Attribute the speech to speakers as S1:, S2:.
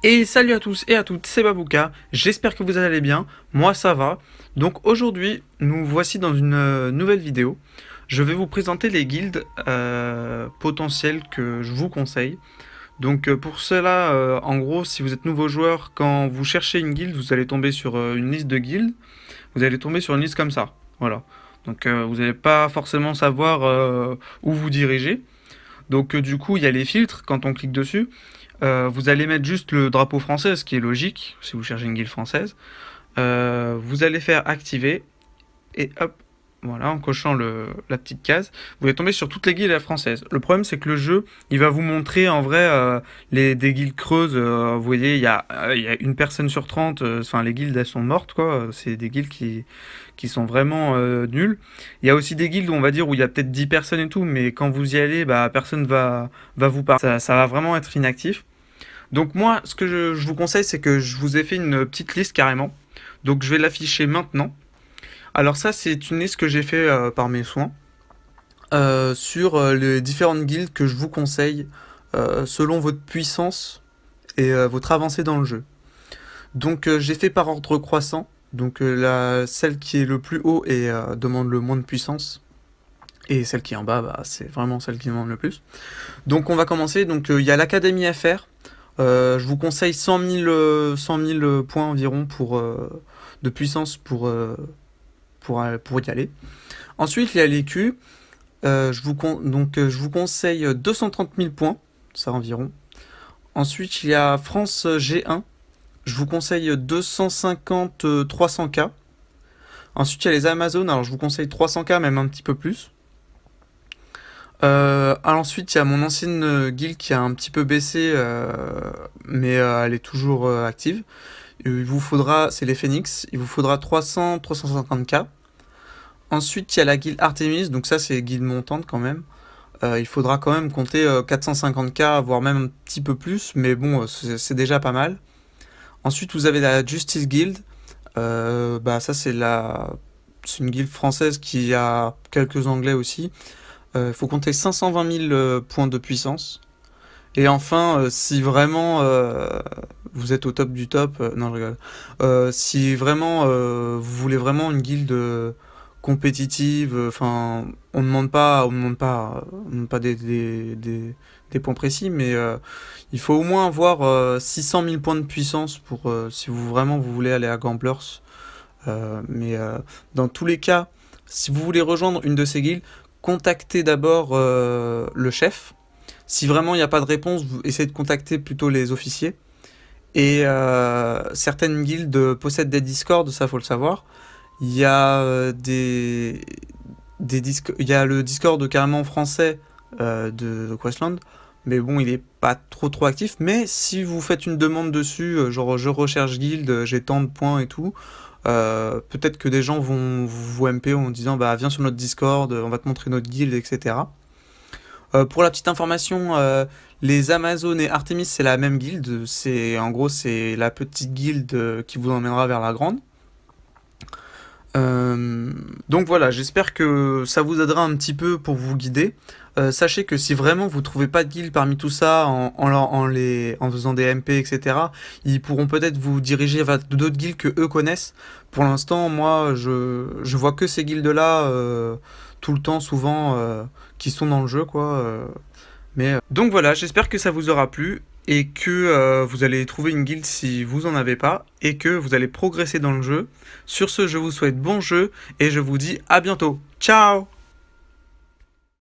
S1: Et salut à tous et à toutes, c'est Babouka, j'espère que vous allez bien, moi ça va. Donc aujourd'hui, nous voici dans une nouvelle vidéo. Je vais vous présenter les guildes potentielles que je vous conseille. Donc pour cela, en gros, si vous êtes nouveau joueur, quand vous cherchez une guilde, vous allez tomber sur une liste de guildes. Vous allez tomber sur une liste comme ça, voilà. Donc vous n'allez pas forcément savoir où vous diriger. Donc du coup, il y a les filtres quand on clique dessus. Vous allez mettre juste le drapeau français, ce qui est logique si vous cherchez une guilde française. Vous allez faire activer et hop, voilà, en cochant la petite case, vous allez tomber sur toutes les guildes françaises. Le problème, c'est que le jeu, il va vous montrer en vrai des guildes creuses. Vous voyez, il y a une personne sur 30. Enfin, les guildes, elles sont mortes, quoi. C'est des guildes qui sont vraiment nulles. Il y a aussi des guildes où on va dire où il y a peut-être 10 personnes et tout, mais quand vous y allez, bah, personne va vous parler. Ça va vraiment être inactif. Donc moi, ce que je vous conseille, c'est que je vous ai fait une petite liste carrément. Donc je vais l'afficher maintenant. Alors ça, c'est une liste que j'ai fait par mes soins sur les différentes guildes que je vous conseille selon votre puissance et votre avancée dans le jeu. Donc j'ai fait par ordre croissant. Donc celle qui est le plus haut et demande le moins de puissance. Et celle qui est en bas, bah, c'est vraiment celle qui demande le plus. Donc on va commencer. Donc il y a l'académie à faire. Je vous conseille 100 000 points environ de puissance pour y aller. Ensuite, il y a l'écu. Je vous conseille 230 000 points, ça environ. Ensuite, il y a France G1. Je vous conseille 250-300K. Ensuite, il y a les Amazones. Alors, je vous conseille 300K, même un petit peu plus. Ensuite, il y a mon ancienne guilde qui a un petit peu baissé, mais elle est toujours active. Il vous faudra, c'est les Phoenix, il vous faudra 300-350K. Ensuite, il y a la guilde Artemis, donc ça c'est guilde montante quand même. Il faudra quand même compter 450K, voire même un petit peu plus, mais bon, c'est déjà pas mal. Ensuite, vous avez la Justice Guild. Bah ça c'est une guilde française qui a quelques anglais aussi. Il faut compter 520 000 points de puissance. Et enfin, si vraiment vous êtes au top du top, non je rigole. Si vraiment vous voulez vraiment une guilde compétitive, enfin on demande pas des points précis, mais il faut au moins avoir 600 000 points de puissance pour si vous voulez aller à Gamblers. Mais dans tous les cas, si vous voulez rejoindre une de ces guildes, contactez d'abord le chef. Si vraiment il n'y a pas de réponse, vous essayez de contacter plutôt les officiers. Et certaines guildes possèdent des Discord, ça faut le savoir. Il y a il y a le Discord carrément français de Questland, mais bon, il est pas trop actif. Mais si vous faites une demande dessus, genre je recherche guild, j'ai tant de points et tout, peut-être que des gens vont vous MP en disant bah viens sur notre Discord, on va te montrer notre guild, etc. Pour la petite information, les Amazones et Artemis c'est la même guilde. En gros c'est la petite guilde qui vous emmènera vers la grande. Donc voilà, j'espère que ça vous aidera un petit peu pour vous guider. Sachez que si vraiment vous trouvez pas de guild parmi tout ça en faisant des MP, etc., ils pourront peut-être vous diriger vers d'autres guilds que eux connaissent. Pour l'instant, moi, je vois que ces guildes-là tout le temps, souvent, qui sont dans le jeu, quoi. Donc voilà, j'espère que ça vous aura plu et que vous allez trouver une guilde si vous en avez pas et que vous allez progresser dans le jeu. Sur ce, je vous souhaite bon jeu et je vous dis à bientôt. Ciao!